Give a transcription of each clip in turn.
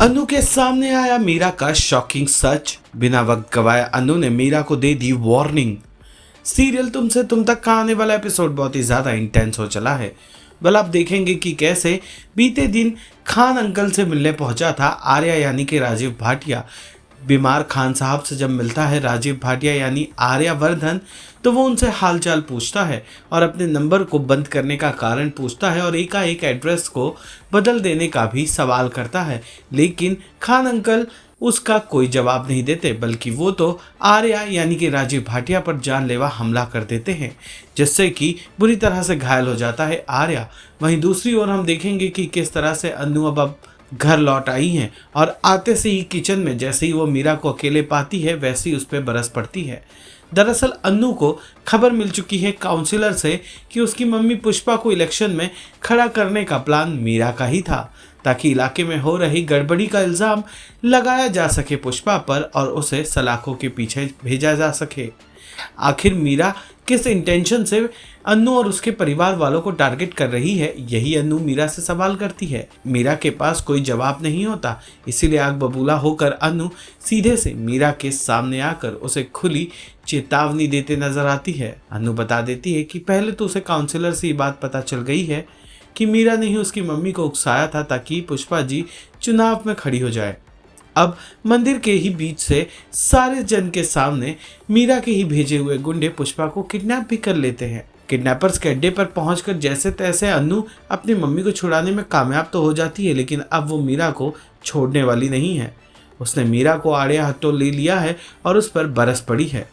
अनु के सामने आया मीरा का शॉकिंग सच। बिना वक्त गवाए अनु ने मीरा को दे दी वार्निंग। सीरियल तुमसे तुम तक का आने वाला एपिसोड बहुत ही ज्यादा इंटेंस हो चला है। आप देखेंगे कि कैसे बीते दिन खान अंकल से मिलने पहुंचा था आर्या यानी कि राजीव भाटिया। बीमार खान साहब से जब मिलता है राजीव भाटिया यानी आर्यवर्धन, तो वो उनसे हालचाल पूछता है और अपने नंबर को बंद करने का कारण पूछता है और एकाएक एड्रेस को बदल देने का भी सवाल करता है। लेकिन खान अंकल उसका कोई जवाब नहीं देते, बल्कि वो तो आर्या यानी कि राजीव भाटिया पर जानलेवा हमला कर देते हैं, जिससे कि बुरी तरह से घायल हो जाता है आर्या। वहीं दूसरी ओर हम देखेंगे कि किस तरह से अनु अब घर लौट आई हैं और आते से ही किचन में जैसे ही वो मीरा को अकेले पाती है वैसे ही उस पर बरस पड़ती है। दरअसल अनु को खबर मिल चुकी है काउंसिलर से कि उसकी मम्मी पुष्पा को इलेक्शन में खड़ा करने का प्लान मीरा का ही था, ताकि इलाके में हो रही गड़बड़ी का इल्ज़ाम लगाया जा सके पुष्पा पर और उसे सलाखों के पीछे भेजा जा सके। आखिर मीरा किस इंटेंशन से अनु और उसके परिवार वालों को टारगेट कर रही है, यही अनु मीरा से सवाल करती है। मीरा के पास कोई जवाब नहीं होता, इसीलिए आग बबूला होकर अनु सीधे से मीरा के सामने आकर उसे खुली चेतावनी देते नजर आती है। अनु बता देती है कि पहले तो उसे काउंसलर से ये बात पता चल गई है कि मीरा ने ही उसकी मम्मी को उकसाया था ताकि पुष्पा जी चुनाव में खड़ी हो जाए। अब मंदिर के ही बीच से सारे जन के सामने मीरा के ही भेजे हुए गुंडे पुष्पा को किडनैप भी कर लेते हैं। किडनैपर्स के अड्डे पर पहुंचकर जैसे तैसे अनु अपनी मम्मी को छुड़ाने में कामयाब तो हो जाती है, लेकिन अब वो मीरा को छोड़ने वाली नहीं है। उसने मीरा को आड़े हाथों ले लिया है और उस पर बरस पड़ी है।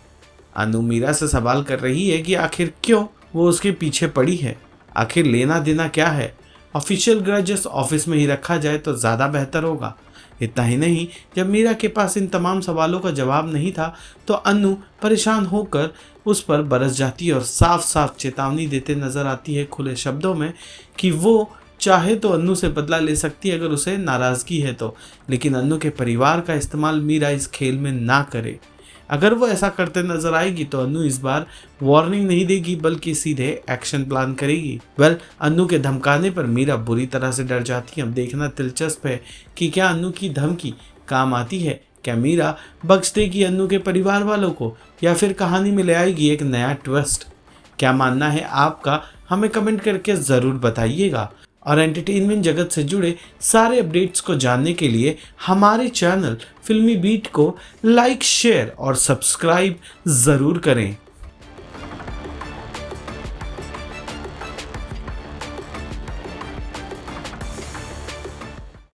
अनु मीरा से सवाल कर रही है कि आखिर क्यों वो उसके पीछे पड़ी है, आखिर लेना देना क्या है। ऑफिशियल ग्रजेस ऑफिस में ही रखा जाए तो ज़्यादा बेहतर होगा। इतना ही नहीं, जब मीरा के पास इन तमाम सवालों का जवाब नहीं था तो अनु परेशान होकर उस पर बरस जाती है और साफ साफ चेतावनी देते नजर आती है खुले शब्दों में कि वो चाहे तो अनु से बदला ले सकती है अगर उसे नाराज़गी है तो, लेकिन अनु के परिवार का इस्तेमाल मीरा इस खेल में ना करे। अगर वो ऐसा करते नजर आएगी तो अनु इस बार वार्निंग नहीं देगी बल्कि सीधे एक्शन प्लान करेगी। अनु के धमकाने पर मीरा बुरी तरह से डर जाती है। अब देखना दिलचस्प है कि क्या अनु की धमकी काम आती है, क्या मीरा बख्श देगी अनु के परिवार वालों को या फिर कहानी में ले आएगी एक नया ट्विस्ट। क्या मानना है आपका, हमें कमेंट करके ज़रूर बताइएगा। और एंटरटेनमेंट जगत से जुड़े सारे अपडेट्स को जानने के लिए हमारे चैनल फिल्मी बीट को लाइक, शेयर और सब्सक्राइब ज़रूर करें।